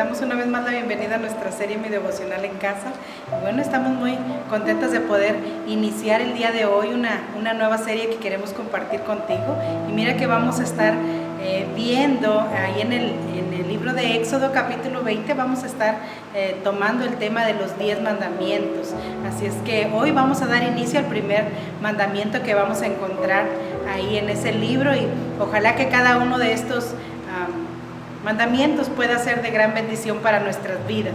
damos una vez más la bienvenida a nuestra serie Mi Devocional en Casa. Y bueno, estamos muy contentas de poder iniciar el día de hoy una nueva serie que queremos compartir contigo. Y mira que vamos a estar viendo ahí en el libro de Éxodo capítulo 20, vamos a estar tomando el tema de los 10 mandamientos. Así es que hoy vamos a dar inicio al primer mandamiento que vamos a encontrar ahí en ese libro, y ojalá que cada uno de estos mandamientos pueda ser de gran bendición para nuestras vidas.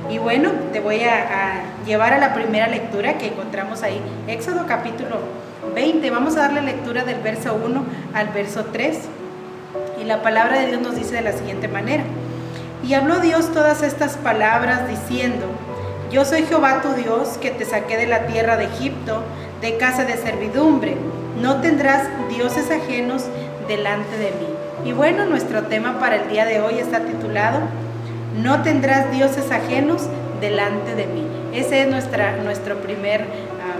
Y bueno, te voy a llevar a la primera lectura que encontramos ahí, Éxodo capítulo 20. Vamos a darle lectura del verso 1 al verso 3, y la palabra de Dios nos dice de la siguiente manera: y habló Dios todas estas palabras diciendo: yo soy Jehová tu Dios, que te saqué de la tierra de Egipto, de casa de servidumbre. No tendrás dioses ajenos delante de mí. Y bueno, nuestro tema para el día de hoy está titulado No tendrás dioses ajenos delante de mí. Ese es nuestro primer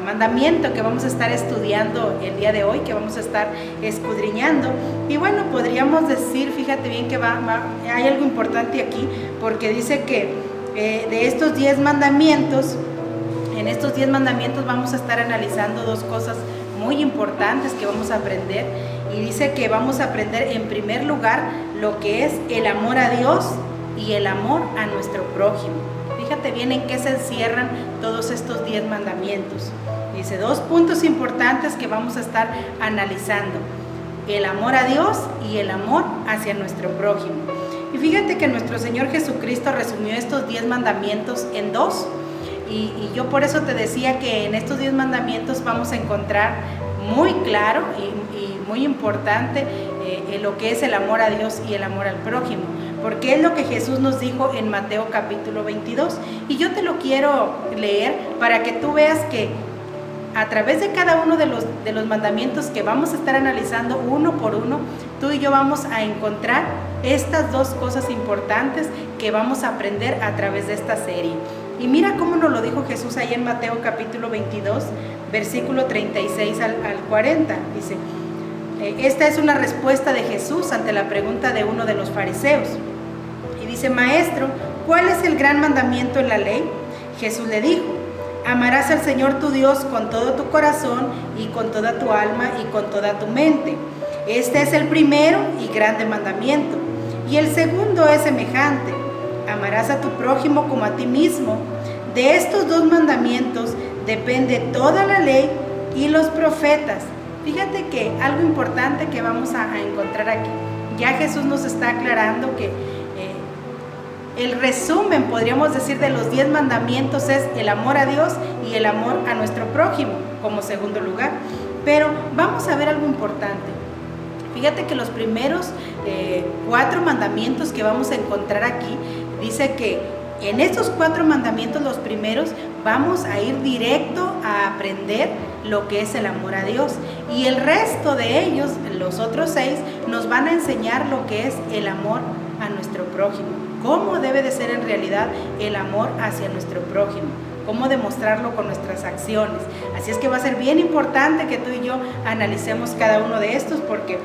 mandamiento que vamos a estar estudiando el día de hoy, que vamos a estar escudriñando. Y bueno, podríamos decir, fíjate bien que hay algo importante aquí, porque dice que de estos 10 mandamientos, en estos 10 mandamientos vamos a estar analizando dos cosas muy importantes que vamos a aprender. Y dice que vamos a aprender en primer lugar lo que es el amor a Dios y el amor a nuestro prójimo. Fíjate bien en qué se encierran todos estos 10 mandamientos. Dice dos puntos importantes que vamos a estar analizando: el amor a Dios y el amor hacia nuestro prójimo. Y fíjate que nuestro Señor Jesucristo resumió estos 10 mandamientos en dos. Y yo por eso te decía que en estos 10 mandamientos vamos a encontrar muy claro y muy importante lo que es el amor a Dios y el amor al prójimo, porque es lo que Jesús nos dijo en Mateo capítulo 22. Y yo te lo quiero leer para que tú veas que a través de cada uno de los mandamientos que vamos a estar analizando uno por uno, tú y yo vamos a encontrar estas dos cosas importantes que vamos a aprender a través de esta serie. Y mira cómo nos lo dijo Jesús ahí en Mateo capítulo 22, versículo 36 al 40. Dice, esta es una respuesta de Jesús ante la pregunta de uno de los fariseos. Y dice: Maestro, ¿cuál es el gran mandamiento en la ley? Jesús le dijo: amarás al Señor tu Dios con todo tu corazón y con toda tu alma y con toda tu mente. Este es el primero y grande mandamiento. Y el segundo es semejante: amarás a tu prójimo como a ti mismo. De estos dos mandamientos depende toda la ley y los profetas. Fíjate que algo importante que vamos a encontrar aquí, ya Jesús nos está aclarando que el resumen, podríamos decir, de los 10 mandamientos es el amor a Dios y el amor a nuestro prójimo como segundo lugar. Pero vamos a ver algo importante. Fíjate que los primeros 4 mandamientos que vamos a encontrar aquí, dice que en estos 4 mandamientos, los primeros, vamos a ir directo a aprender lo que es el amor a Dios. Y el resto de ellos, los otros 6, nos van a enseñar lo que es el amor a nuestro prójimo. Cómo debe de ser en realidad el amor hacia nuestro prójimo. Cómo demostrarlo con nuestras acciones. Así es que va a ser bien importante que tú y yo analicemos cada uno de estos, porque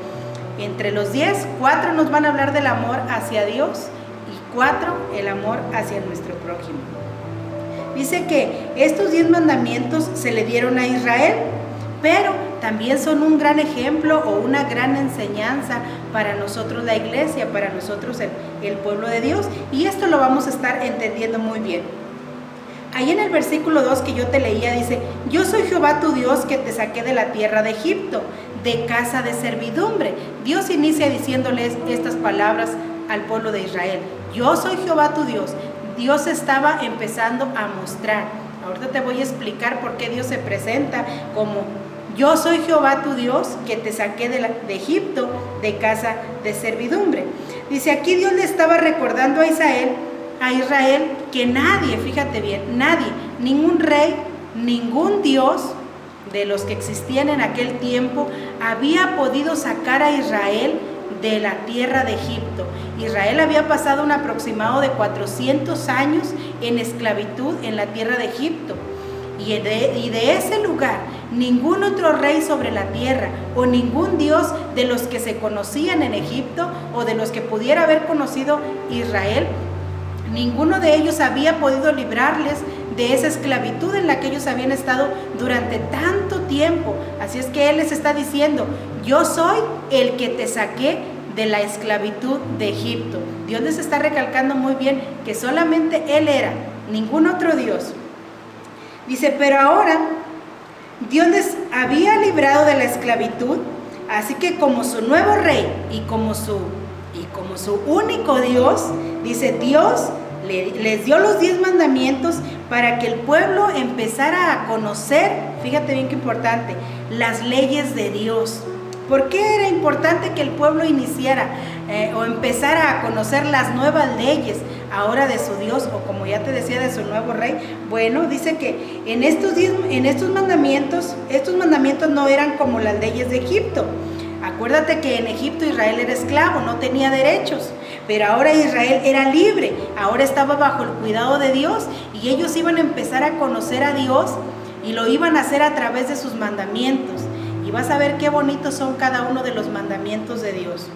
entre los 10, 4 nos van a hablar del amor hacia Dios y 4 el amor hacia nuestro prójimo. Dice que estos 10 mandamientos se le dieron a Israel, pero también son un gran ejemplo o una gran enseñanza para nosotros la iglesia, para nosotros el pueblo de Dios. Y esto lo vamos a estar entendiendo muy bien. Ahí en el versículo 2 que yo te leía dice: yo soy Jehová tu Dios, que te saqué de la tierra de Egipto, de casa de servidumbre. Dios inicia diciéndoles estas palabras al pueblo de Israel. Yo soy Jehová tu Dios. Dios estaba empezando a mostrar. Ahorita te voy a explicar por qué Dios se presenta como yo soy Jehová tu Dios, que te saqué de Egipto, de casa de servidumbre. Dice aquí Dios le estaba recordando a Israel que nadie, fíjate bien, nadie, ningún rey, ningún Dios de los que existían en aquel tiempo había podido sacar a Israel de la tierra de Egipto. Israel había pasado un aproximado de 400 años en esclavitud en la tierra de Egipto. Y de ese lugar, ningún otro rey sobre la tierra o ningún Dios de los que se conocían en Egipto o de los que pudiera haber conocido Israel Ninguno de ellos había podido librarles de esa esclavitud en la que ellos habían estado durante tanto tiempo. Así es que Él les está diciendo: yo soy el que te saqué de la esclavitud de Egipto. Dios les está recalcando muy bien que solamente Él era, ningún otro Dios. Dice: pero ahora Dios les había librado de la esclavitud, así que como su nuevo rey y como su único Dios, dice, Dios les dio los 10 mandamientos para que el pueblo empezara a conocer, fíjate bien qué importante, las leyes de Dios. ¿Por qué era importante que el pueblo iniciara o empezara a conocer las nuevas leyes ahora de su Dios, o como ya te decía, de su nuevo rey? Bueno, dice que en estos mandamientos no eran como las leyes de Egipto. Acuérdate que en Egipto Israel era esclavo, no tenía derechos, pero ahora Israel era libre, ahora estaba bajo el cuidado de Dios, y ellos iban a empezar a conocer a Dios y lo iban a hacer a través de sus mandamientos. Y vas a ver qué bonitos son cada uno de los mandamientos de Dios.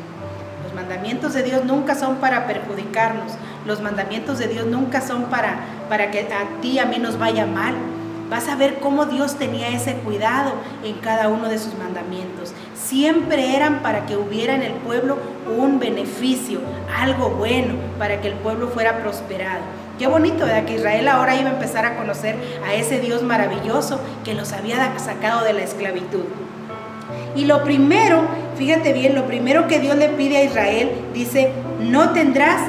Los mandamientos de Dios nunca son para perjudicarnos. Los mandamientos de Dios nunca son para que a ti y a mí nos vaya mal. Vas a ver cómo Dios tenía ese cuidado en cada uno de sus mandamientos. Siempre eran para que hubiera en el pueblo un beneficio, algo bueno, para que el pueblo fuera prosperado. Qué bonito, ¿verdad? Que Israel ahora iba a empezar a conocer a ese Dios maravilloso que los había sacado de la esclavitud. Y lo primero, fíjate bien, lo primero que Dios le pide a Israel, dice: no tendrás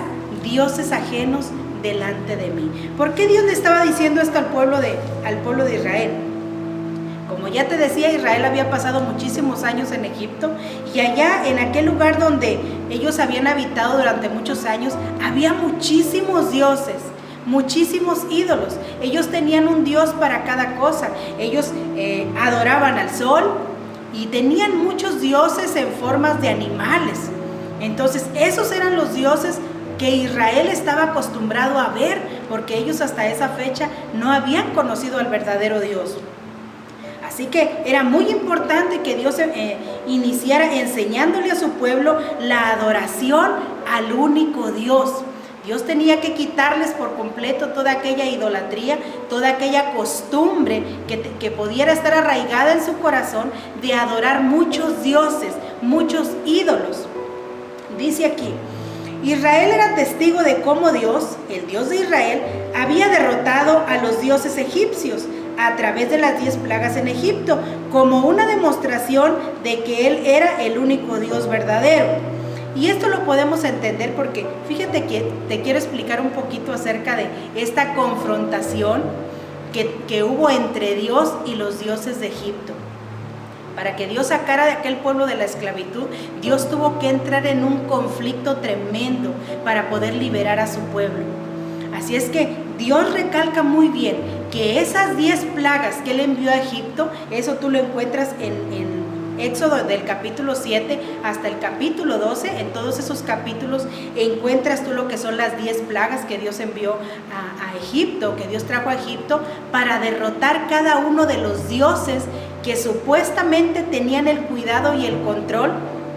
dioses ajenos delante de mí. ¿Por qué Dios le estaba diciendo esto al pueblo de Israel? Como ya te decía, Israel había pasado muchísimos años en Egipto, y allá en aquel lugar donde ellos habían habitado durante muchos años, había muchísimos dioses, muchísimos ídolos. Ellos tenían un dios para cada cosa. Ellos adoraban al sol, y tenían muchos dioses en formas de animales. Entonces esos eran los dioses que Israel estaba acostumbrado a ver, porque ellos hasta esa fecha no habían conocido al verdadero Dios. Así que era muy importante que Dios iniciara enseñándole a su pueblo la adoración al único Dios. Dios tenía que quitarles por completo toda aquella idolatría, toda aquella costumbre que pudiera estar arraigada en su corazón de adorar muchos dioses, muchos ídolos. Dice aquí: Israel era testigo de cómo Dios, el Dios de Israel, había derrotado a los dioses egipcios a través de las 10 plagas en Egipto, como una demostración de que Él era el único Dios verdadero. Y esto lo podemos entender porque fíjate que te quiero explicar un poquito acerca de esta confrontación que hubo entre Dios y los dioses de Egipto. Para que Dios sacara de aquel pueblo de la esclavitud, Dios tuvo que entrar en un conflicto tremendo para poder liberar a su pueblo. Así es que Dios recalca muy bien que esas 10 plagas que Él envió a Egipto, eso tú lo encuentras en Éxodo del capítulo 7 hasta el capítulo 12, en todos esos capítulos encuentras tú lo que son las 10 plagas que Dios envió a Egipto, que Dios trajo a Egipto para derrotar cada uno de los dioses que supuestamente tenían el cuidado y el control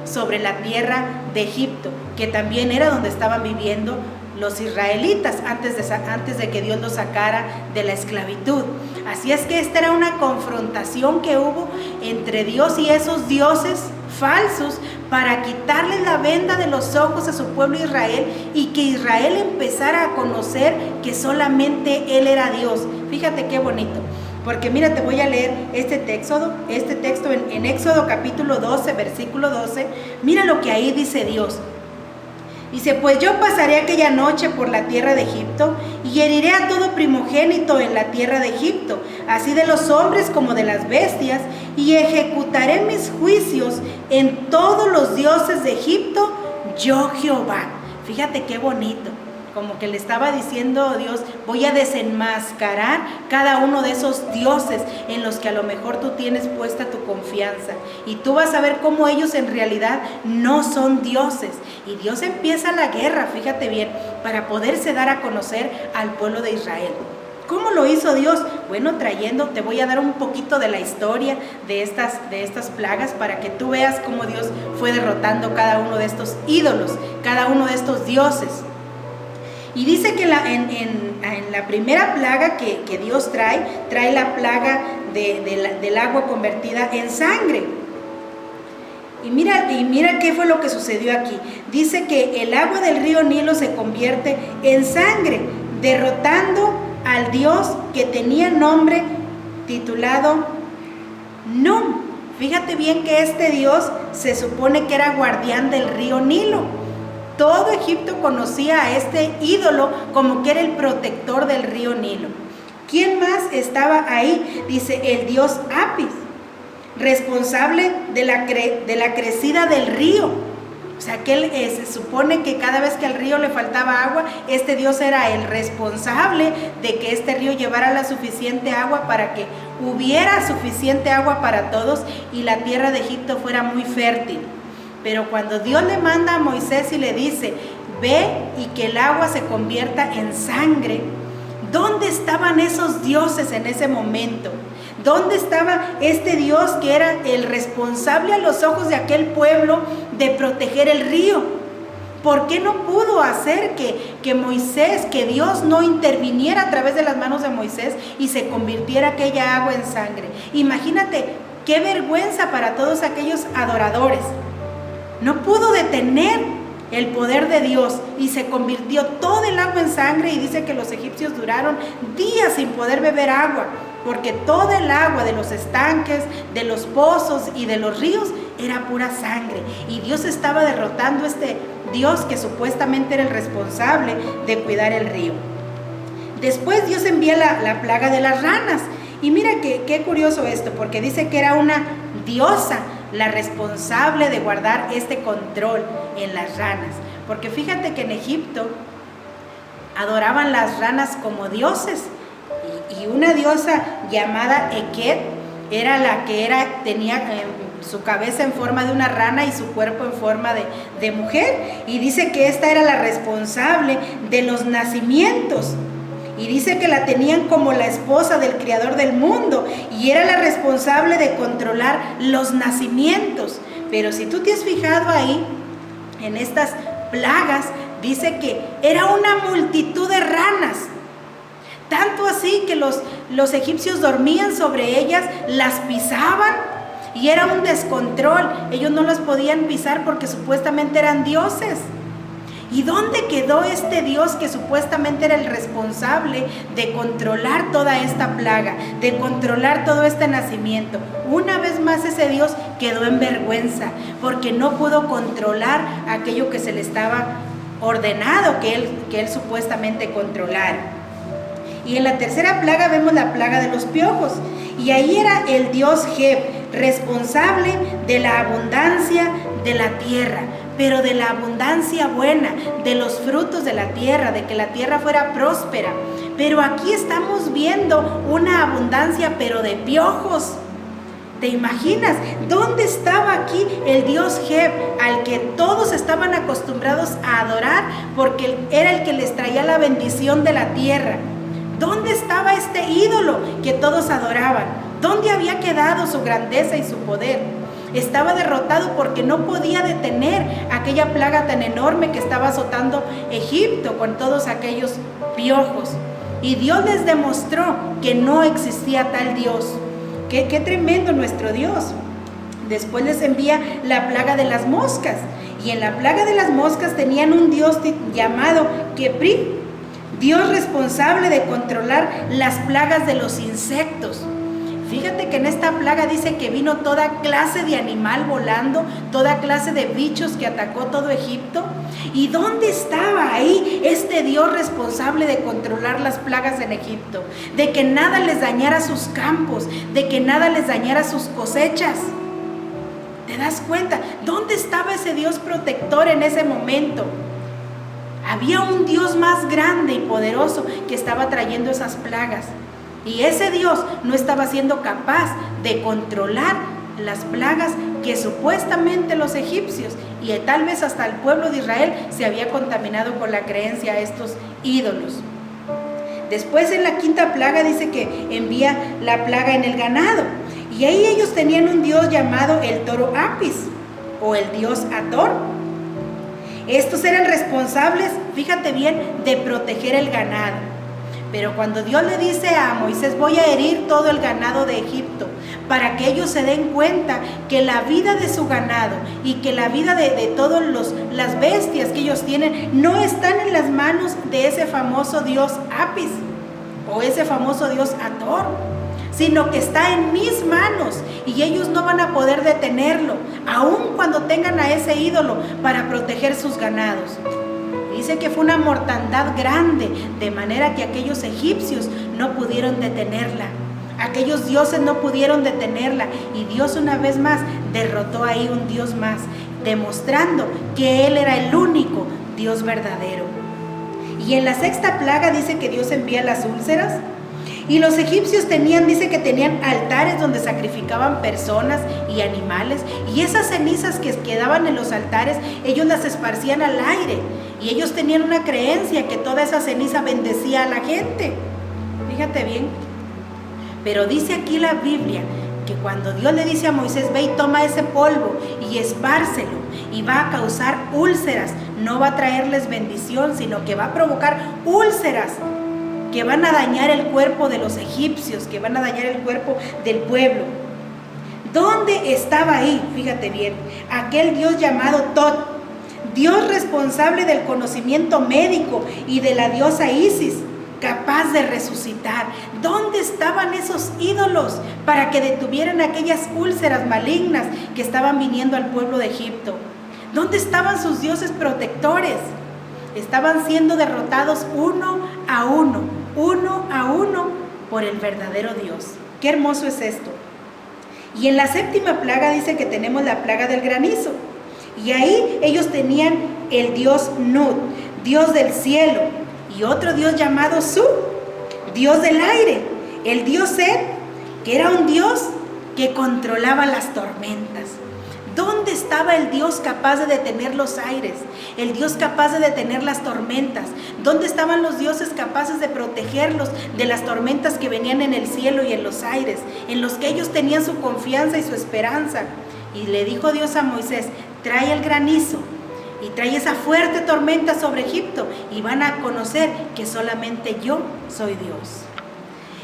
sobre la tierra de Egipto, que también era donde estaban viviendo los israelitas antes de que Dios los sacara de la esclavitud. Así es que esta era una confrontación que hubo entre Dios y esos dioses falsos para quitarle la venda de los ojos a su pueblo Israel, y que Israel empezara a conocer que solamente Él era Dios. Fíjate qué bonito, porque mira, te voy a leer este texto en Éxodo capítulo 12, versículo 12. Mira lo que ahí dice Dios. Dice: pues yo pasaré aquella noche por la tierra de Egipto y heriré a todo primogénito en la tierra de Egipto, así de los hombres como de las bestias, y ejecutaré mis juicios en todos los dioses de Egipto, yo Jehová. Fíjate qué bonito, como que le estaba diciendo a Dios: voy a desenmascarar cada uno de esos dioses en los que a lo mejor tú tienes puesta tu confianza, y tú vas a ver cómo ellos en realidad no son dioses. Y Dios empieza la guerra, fíjate bien, para poderse dar a conocer al pueblo de Israel. ¿Cómo lo hizo Dios? Bueno, te voy a dar un poquito de la historia de estas plagas para que tú veas cómo Dios fue derrotando cada uno de estos ídolos, cada uno de estos dioses. Y dice que en la primera plaga que Dios trae la plaga del agua convertida en sangre. Y mira qué fue lo que sucedió aquí. Dice que el agua del río Nilo se convierte en sangre, derrotando al Dios que tenía nombre titulado Num. Fíjate bien que este Dios se supone que era guardián del río Nilo. Todo Egipto conocía a este ídolo como que era el protector del río Nilo. ¿Quién más estaba ahí? Dice el dios Apis, responsable de la crecida del río. O sea, que se supone que cada vez que al río le faltaba agua, este Dios era el responsable de que este río llevara la suficiente agua para que hubiera suficiente agua para todos y la tierra de Egipto fuera muy fértil. Pero cuando Dios le manda a Moisés y le dice, ve y que el agua se convierta en sangre, ¿dónde estaban esos dioses en ese momento? ¿Dónde estaba este Dios que era el responsable a los ojos de aquel pueblo de proteger el río? ¿Por qué no pudo hacer que Moisés, que Dios no interviniera a través de las manos de Moisés y se convirtiera aquella agua en sangre? Imagínate qué vergüenza para todos aquellos adoradores. No pudo detener el poder de Dios y se convirtió todo el agua en sangre, y dice que los egipcios duraron días sin poder beber agua, porque todo el agua de los estanques, de los pozos y de los ríos era pura sangre. Y Dios estaba derrotando a este Dios que supuestamente era el responsable de cuidar el río. Después Dios envía la plaga de las ranas. Y mira qué curioso esto, porque dice que era una diosa la responsable de guardar este control en las ranas. Porque fíjate que en Egipto adoraban las ranas como dioses. Y una diosa llamada Eket era la que tenía su cabeza en forma de una rana y su cuerpo en forma de mujer. Y dice que esta era la responsable de los nacimientos. Y dice que la tenían como la esposa del creador del mundo, y era la responsable de controlar los nacimientos. Pero si tú te has fijado ahí, en estas plagas, dice que era una multitud de ranas. Tanto así que los egipcios dormían sobre ellas, las pisaban, y era un descontrol. Ellos no las podían pisar porque supuestamente eran dioses. ¿Y dónde quedó este Dios que supuestamente era el responsable de controlar toda esta plaga, de controlar todo este nacimiento? Una vez más ese Dios quedó en vergüenza porque no pudo controlar aquello que se le estaba ordenado que él supuestamente controlara. Y en la tercera plaga vemos la plaga de los piojos. Y ahí era el dios Geb, responsable de la abundancia de la tierra, pero de la abundancia buena, de los frutos de la tierra, de que la tierra fuera próspera. Pero aquí estamos viendo una abundancia, pero de piojos. ¿Te imaginas? ¿Dónde estaba aquí el dios Geb, al que todos estaban acostumbrados a adorar, porque era el que les traía la bendición de la tierra? ¿Dónde estaba este ídolo que todos adoraban? ¿Dónde había quedado su grandeza y su poder? Estaba derrotado porque no podía detener aquella plaga tan enorme que estaba azotando Egipto con todos aquellos piojos. Y Dios les demostró que no existía tal Dios. Qué tremendo nuestro Dios. Después les envía la plaga de las moscas. Y en la plaga de las moscas tenían un Dios llamado Kepri, Dios responsable de controlar las plagas de los insectos. Fíjate que en esta plaga dice que vino toda clase de animal volando, toda clase de bichos que atacó todo Egipto. ¿Y dónde estaba ahí este Dios responsable de controlar las plagas en Egipto? De que nada les dañara sus campos, de que nada les dañara sus cosechas. ¿Te das cuenta? ¿Dónde estaba ese Dios protector en ese momento? Había un Dios más grande y poderoso que estaba trayendo esas plagas. Y ese Dios no estaba siendo capaz de controlar las plagas que supuestamente los egipcios y tal vez hasta el pueblo de Israel se había contaminado con la creencia a estos ídolos. Después en la quinta plaga dice que envía la plaga en el ganado. Y ahí ellos tenían un dios llamado el toro Apis o el dios Hathor. Estos eran responsables, fíjate bien, de proteger el ganado. Pero cuando Dios le dice a Moisés, voy a herir todo el ganado de Egipto, para que ellos se den cuenta que la vida de su ganado y que la vida de todas las bestias que ellos tienen no están en las manos de ese famoso dios Apis o ese famoso dios Hathor, sino que está en mis manos y ellos no van a poder detenerlo, aun cuando tengan a ese ídolo para proteger sus ganados. Dice que fue una mortandad grande, de manera que aquellos egipcios no pudieron detenerla. Aquellos dioses no pudieron detenerla, y Dios una vez más derrotó ahí un dios más, demostrando que Él era el único Dios verdadero. Y en la sexta plaga dice que Dios envía las úlceras. Y los egipcios dice que tenían altares donde sacrificaban personas y animales, y esas cenizas que quedaban en los altares, ellos las esparcían al aire, y ellos tenían una creencia que toda esa ceniza bendecía a la gente. Fíjate bien. Pero dice aquí la Biblia que cuando Dios le dice a Moisés, ve y toma ese polvo y espárcelo, y va a causar úlceras, no va a traerles bendición, sino que va a provocar úlceras que van a dañar el cuerpo de los egipcios, que van a dañar el cuerpo del pueblo. ¿Dónde estaba ahí? Fíjate bien, aquel Dios llamado Tot, Dios responsable del conocimiento médico y de la diosa Isis, capaz de resucitar. ¿Dónde estaban esos ídolos para que detuvieran aquellas úlceras malignas que estaban viniendo al pueblo de Egipto? ¿Dónde estaban sus dioses protectores? Estaban siendo derrotados uno a uno por el verdadero Dios. Qué hermoso es esto. Y en la séptima plaga dice que tenemos la plaga del granizo. Y ahí ellos tenían el dios Nut, dios del cielo, y otro dios llamado Su, dios del aire. El dios Set, que era un dios que controlaba las tormentas. ¿Dónde estaba el Dios capaz de detener los aires? El Dios capaz de detener las tormentas. ¿Dónde estaban los dioses capaces de protegerlos de las tormentas que venían en el cielo y en los aires, en los que ellos tenían su confianza y su esperanza? Y le dijo Dios a Moisés, trae el granizo y trae esa fuerte tormenta sobre Egipto, y van a conocer que solamente yo soy Dios.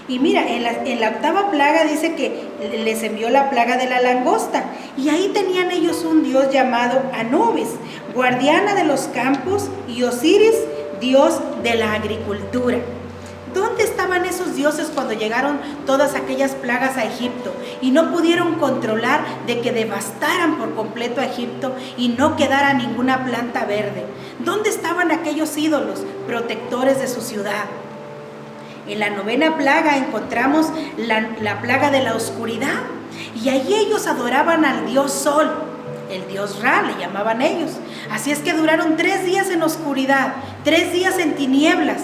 Y mira, en la octava plaga dice que les envió la plaga de la langosta, y ahí tenían ellos un dios llamado Anubis, guardiana de los campos, y Osiris, dios de la agricultura. ¿Dónde estaban esos dioses cuando llegaron todas aquellas plagas a Egipto y no pudieron controlar de que devastaran por completo a Egipto y no quedara ninguna planta verde? ¿Dónde estaban aquellos ídolos protectores de su ciudad? En la novena plaga encontramos la plaga de la oscuridad, y allí ellos adoraban al dios Sol, el dios Ra le llamaban ellos. Así es que duraron 3 días en oscuridad, 3 días en tinieblas.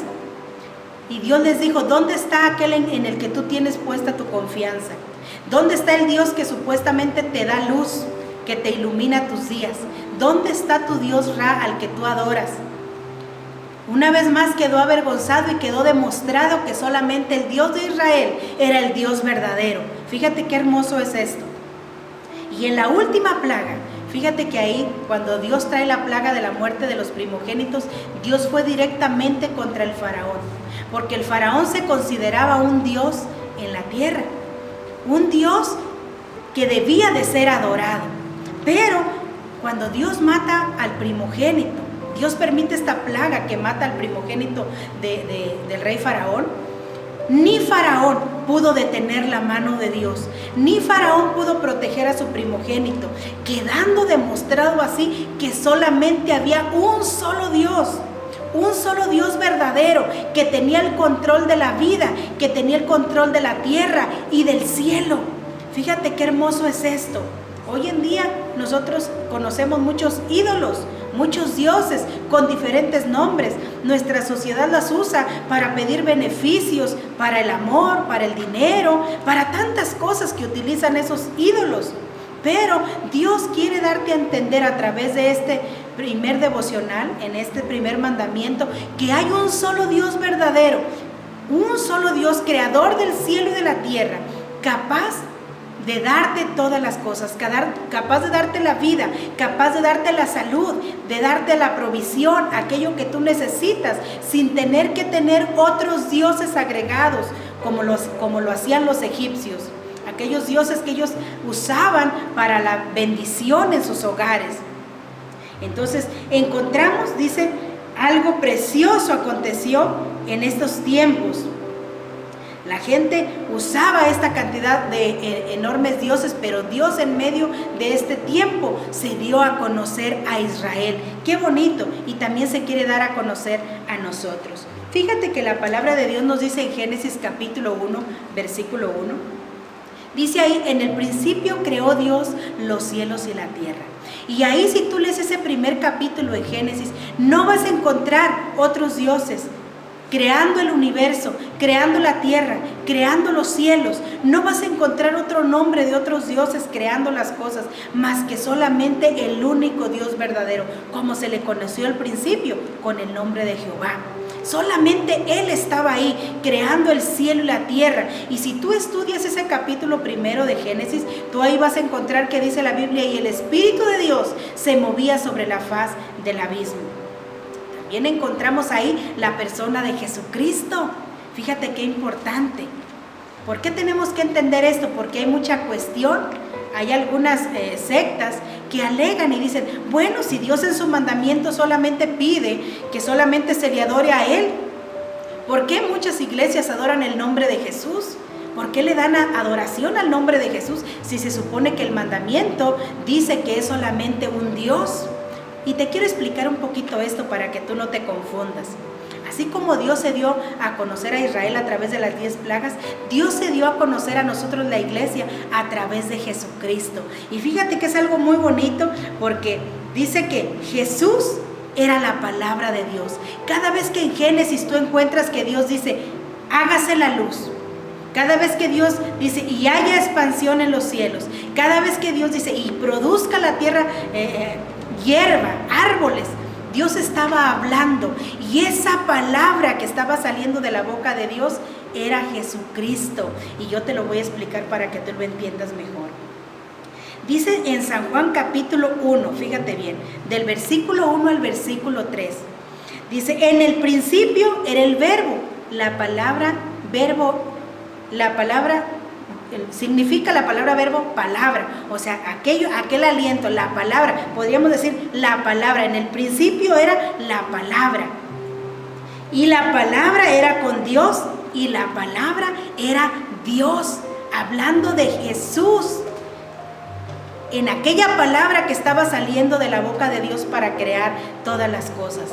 Y Dios les dijo, ¿dónde está aquel en el que tú tienes puesta tu confianza? ¿Dónde está el Dios que supuestamente te da luz, que te ilumina tus días? ¿Dónde está tu Dios Ra al que tú adoras? Una vez más quedó avergonzado y quedó demostrado que solamente el Dios de Israel era el Dios verdadero. Fíjate qué hermoso es esto. Y en la última plaga, fíjate que ahí, cuando Dios trae la plaga de la muerte de los primogénitos, Dios fue directamente contra el faraón, porque el faraón se consideraba un Dios en la tierra, un Dios que debía de ser adorado. Pero cuando Dios mata al primogénito, Dios permite esta plaga que mata al primogénito del rey Faraón, ni Faraón pudo detener la mano de Dios, ni Faraón pudo proteger a su primogénito, quedando demostrado así que solamente había un solo Dios verdadero, que tenía el control de la vida, que tenía el control de la tierra y del cielo. Fíjate qué hermoso es esto. Hoy en día nosotros conocemos muchos ídolos, muchos dioses con diferentes nombres. Nuestra sociedad las usa para pedir beneficios, para el amor, para el dinero, para tantas cosas que utilizan esos ídolos. Pero Dios quiere darte a entender a través de este primer devocional, en este primer mandamiento, que hay un solo Dios verdadero, un solo Dios creador del cielo y de la tierra, capaz de darte todas las cosas, capaz de darte la vida, capaz de darte la salud, de darte la provisión, aquello que tú necesitas, sin tener que tener otros dioses agregados, como lo hacían los egipcios, aquellos dioses que ellos usaban para la bendición en sus hogares. Entonces encontramos, dice, algo precioso aconteció en estos tiempos. La gente usaba esta cantidad de enormes dioses, pero Dios en medio de este tiempo se dio a conocer a Israel. ¡Qué bonito! Y también se quiere dar a conocer a nosotros. Fíjate que la palabra de Dios nos dice en Génesis capítulo 1, versículo 1. Dice ahí, en el principio creó Dios los cielos y la tierra. Y ahí, si tú lees ese primer capítulo de Génesis, no vas a encontrar otros dioses creando el universo, creando la tierra, creando los cielos. No vas a encontrar otro nombre de otros dioses creando las cosas, más que solamente el único Dios verdadero, como se le conoció al principio, con el nombre de Jehová. Solamente Él estaba ahí, creando el cielo y la tierra. Y si tú estudias ese capítulo primero de Génesis, tú ahí vas a encontrar que dice la Biblia, y el Espíritu de Dios se movía sobre la faz del abismo. También encontramos ahí la persona de Jesucristo. Fíjate qué importante. ¿Por qué tenemos que entender esto? Porque hay mucha cuestión. Hay algunas sectas que alegan y dicen, bueno, si Dios en su mandamiento solamente pide que solamente se le adore a Él, ¿por qué muchas iglesias adoran el nombre de Jesús? ¿Por qué le dan adoración al nombre de Jesús si se supone que el mandamiento dice que es solamente un Dios? Y te quiero explicar un poquito esto para que tú no te confundas. Así como Dios se dio a conocer a Israel a través de las 10 plagas, Dios se dio a conocer a nosotros, la iglesia, a través de Jesucristo. Y fíjate que es algo muy bonito, porque dice que Jesús era la palabra de Dios. Cada vez que en Génesis tú encuentras que Dios dice, hágase la luz. Cada vez que Dios dice, y haya expansión en los cielos. Cada vez que Dios dice, y produzca la tierra hierba, árboles. Dios estaba hablando, y esa palabra que estaba saliendo de la boca de Dios era Jesucristo. Y yo te lo voy a explicar para que tú lo entiendas mejor. Dice en San Juan capítulo 1, fíjate bien, del versículo 1 al versículo 3. Dice, en el principio era el verbo. La palabra verbo, significa la palabra verbo palabra, o sea, aquel aliento, la palabra, podríamos decir la palabra. En el principio era la palabra, y la palabra era con Dios, y la palabra era Dios, hablando de Jesús, en aquella palabra que estaba saliendo de la boca de Dios para crear todas las cosas.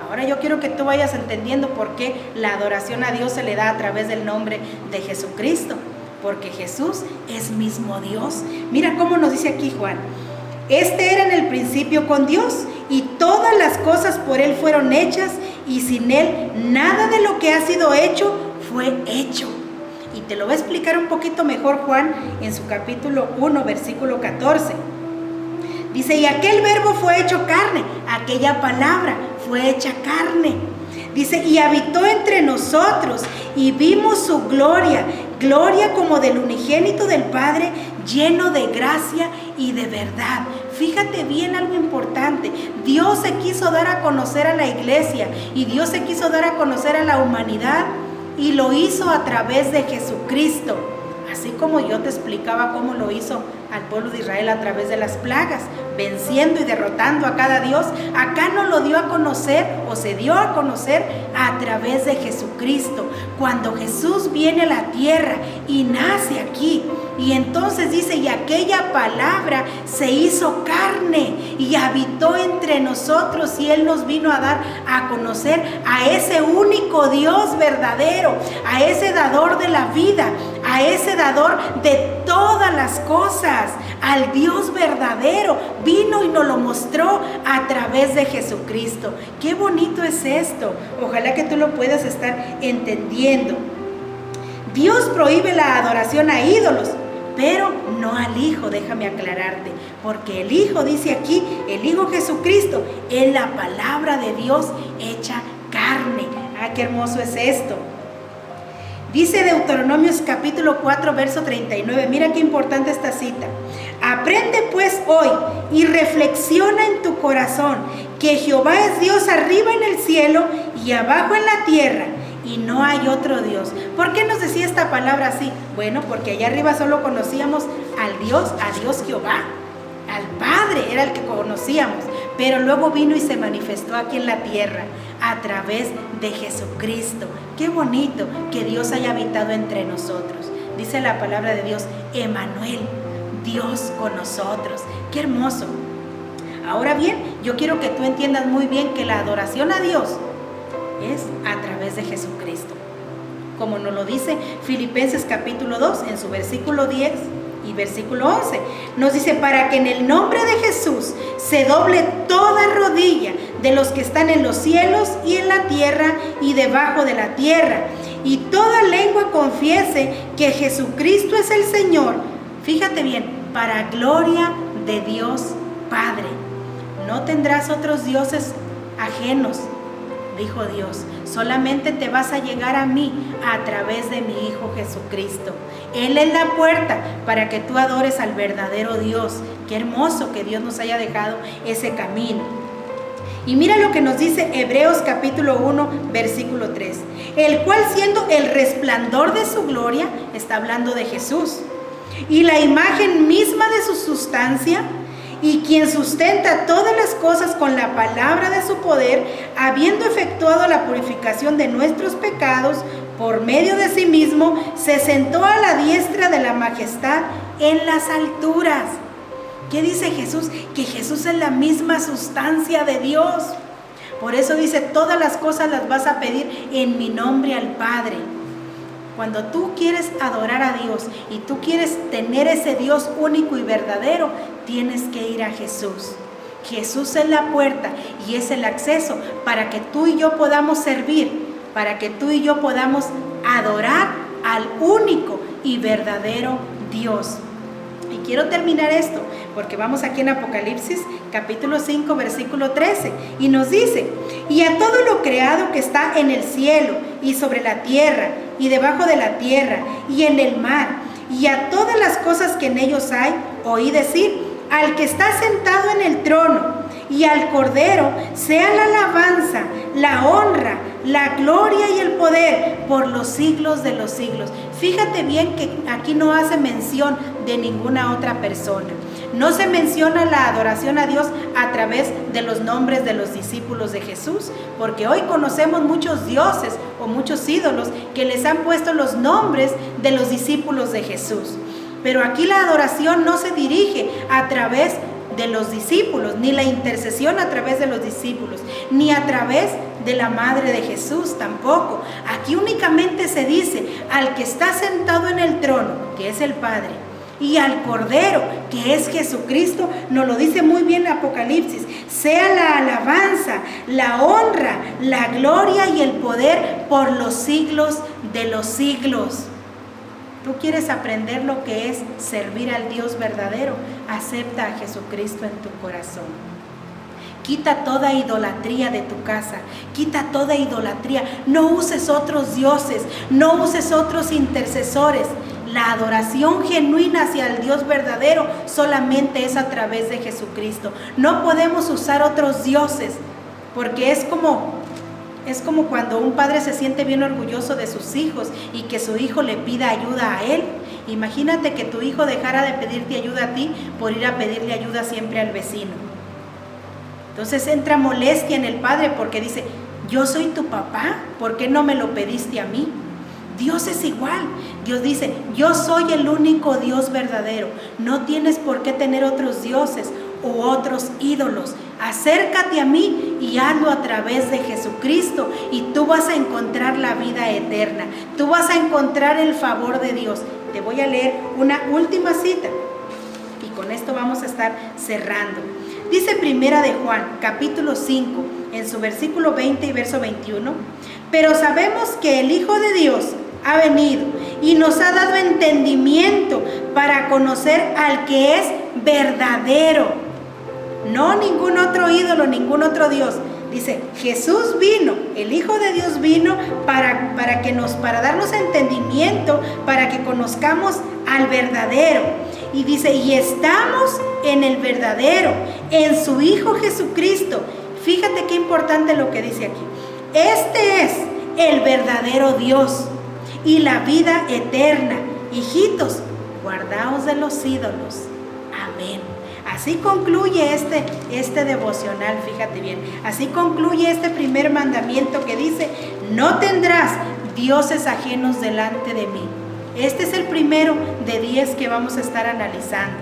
Ahora yo quiero que tú vayas entendiendo por qué la adoración a Dios se le da a través del nombre de Jesucristo. Porque Jesús es mismo Dios. Mira cómo nos dice aquí Juan. Este era en el principio con Dios, y todas las cosas por Él fueron hechas, y sin Él nada de lo que ha sido hecho fue hecho. Y te lo va a explicar un poquito mejor Juan en su capítulo 1, versículo 14. Dice, y aquel verbo fue hecho carne, aquella palabra fue hecha carne. Dice, y habitó entre nosotros, y vimos su gloria, gloria como del unigénito del Padre, lleno de gracia y de verdad. Fíjate bien algo importante. Dios se quiso dar a conocer a la iglesia, y Dios se quiso dar a conocer a la humanidad, y lo hizo a través de Jesucristo. Así como yo te explicaba cómo lo hizo al pueblo de Israel a través de las plagas, venciendo y derrotando a cada dios, acá nos lo dio a conocer, o se dio a conocer a través de Jesucristo. Cuando Jesús viene a la tierra y nace aquí, y entonces dice, y aquella palabra se hizo carne y habitó entre nosotros, y Él nos vino a dar a conocer a ese único Dios verdadero, a ese dador de la vida, a ese dador de todas las cosas, al Dios verdadero. Vino y nos lo mostró a través de Jesucristo. Qué bonito es esto. Ojalá que tú lo puedas estar entendiendo. Dios prohíbe la adoración a ídolos, pero no al Hijo, déjame aclararte, porque el Hijo, dice aquí, el Hijo Jesucristo es la palabra de Dios hecha carne. Ah, qué hermoso es esto. Dice Deuteronomios capítulo 4, verso 39. Mira qué importante esta cita. Aprende pues hoy y reflexiona en tu corazón que Jehová es Dios arriba en el cielo y abajo en la tierra, y no hay otro Dios. ¿Por qué nos decía esta palabra así? Bueno, porque allá arriba solo conocíamos al Dios, a Dios Jehová, al Padre, era el que conocíamos, pero luego vino y se manifestó aquí en la tierra a través de Jesucristo. Qué bonito que Dios haya habitado entre nosotros. Dice la palabra de Dios, Emmanuel, Dios con nosotros. Qué hermoso. Ahora bien, yo quiero que tú entiendas muy bien que la adoración a Dios es a través de Jesucristo. Como nos lo dice Filipenses capítulo 2 en su versículo 10 y versículo 11. Nos dice, para que en el nombre de Jesús se doble toda rodilla de los que están en los cielos y en la tierra y debajo de la tierra, y toda lengua confiese que Jesucristo es el Señor. Fíjate bien, para gloria de Dios Padre. No tendrás otros dioses ajenos, dijo Dios. Solamente te vas a llegar a mí a través de mi Hijo Jesucristo. Él es la puerta para que tú adores al verdadero Dios. Qué hermoso que Dios nos haya dejado ese camino. Y mira lo que nos dice Hebreos capítulo 1, versículo 3. El cual, siendo el resplandor de su gloria, está hablando de Jesús, y la imagen misma de su sustancia, y quien sustenta todas las cosas con la palabra de su poder, habiendo efectuado la purificación de nuestros pecados por medio de sí mismo, se sentó a la diestra de la majestad en las alturas. ¿Qué dice Jesús? Que Jesús es la misma sustancia de Dios. Por eso dice, todas las cosas las vas a pedir en mi nombre al Padre. Cuando tú quieres adorar a Dios y tú quieres tener ese Dios único y verdadero, tienes que ir a Jesús. Jesús es la puerta y es el acceso para que tú y yo podamos servir, para que tú y yo podamos adorar al único y verdadero Dios. Y quiero terminar esto, porque vamos aquí en Apocalipsis, capítulo 5, versículo 13, y nos dice, y a todo lo creado que está en el cielo, y sobre la tierra, y debajo de la tierra, y en el mar, y a todas las cosas que en ellos hay, oí decir, al que está sentado en el trono, y al Cordero, sea la alabanza, la honra, la gloria y el poder por los siglos de los siglos. Fíjate bien que aquí no hace mención de ninguna otra persona. No se menciona la adoración a Dios a través de los nombres de los discípulos de Jesús, porque hoy conocemos muchos dioses o muchos ídolos que les han puesto los nombres de los discípulos de Jesús. Pero aquí la adoración no se dirige a través de los discípulos, ni la intercesión a través de los discípulos, ni a través de la Madre de Jesús tampoco. Aquí únicamente se dice al que está sentado en el trono, que es el Padre, y al Cordero, que es Jesucristo. Nos lo dice muy bien Apocalipsis, sea la alabanza, la honra, la gloria y el poder por los siglos de los siglos. ¿Tú quieres aprender lo que es servir al Dios verdadero? Acepta a Jesucristo en tu corazón. Quita toda idolatría de tu casa, quita toda idolatría. No uses otros dioses, no uses otros intercesores. La adoración genuina hacia el Dios verdadero solamente es a través de Jesucristo. No podemos usar otros dioses, porque es como cuando un padre se siente bien orgulloso de sus hijos y que su hijo le pida ayuda a él. Imagínate que tu hijo dejara de pedirte ayuda a ti por ir a pedirle ayuda siempre al vecino. Entonces entra molestia en el padre porque dice, yo soy tu papá, ¿por qué no me lo pediste a mí? Dios es igual. Dios dice, yo soy el único Dios verdadero. No tienes por qué tener otros dioses u otros ídolos. Acércate a mí y hazlo a través de Jesucristo y tú vas a encontrar la vida eterna. Tú vas a encontrar el favor de Dios. Te voy a leer una última cita y con esto vamos a estar cerrando. Dice Primera de Juan, capítulo 5, en su versículo 20 y verso 21, pero sabemos que el Hijo de Dios ha venido y nos ha dado entendimiento para conocer al que es verdadero. No ningún otro ídolo, ningún otro Dios. Dice, Jesús vino, el Hijo de Dios vino para darnos entendimiento, para que conozcamos al verdadero. Y dice, y estamos en el verdadero, en su Hijo Jesucristo. Fíjate qué importante lo que dice aquí. Este es el verdadero Dios y la vida eterna. Hijitos, guardaos de los ídolos. Amén. Así concluye este devocional, fíjate bien. Así concluye este primer mandamiento que dice, no tendrás dioses ajenos delante de mí. Este es el primero de 10 que vamos a estar analizando.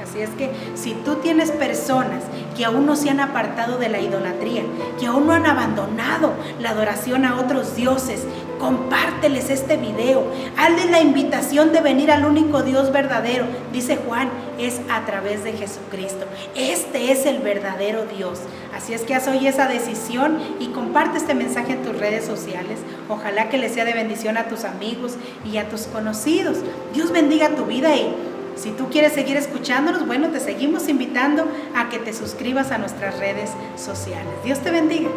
Así es que si tú tienes personas que aún no se han apartado de la idolatría, que aún no han abandonado la adoración a otros dioses, compárteles este video, hazles la invitación de venir al único Dios verdadero. Dice Juan, es a través de Jesucristo. Este es el verdadero Dios. Así es que haz hoy esa decisión y comparte este mensaje en tus redes sociales. Ojalá que les sea de bendición a tus amigos y a tus conocidos. Dios bendiga tu vida y si tú quieres seguir escuchándonos, bueno, te seguimos invitando a que te suscribas a nuestras redes sociales. Dios te bendiga.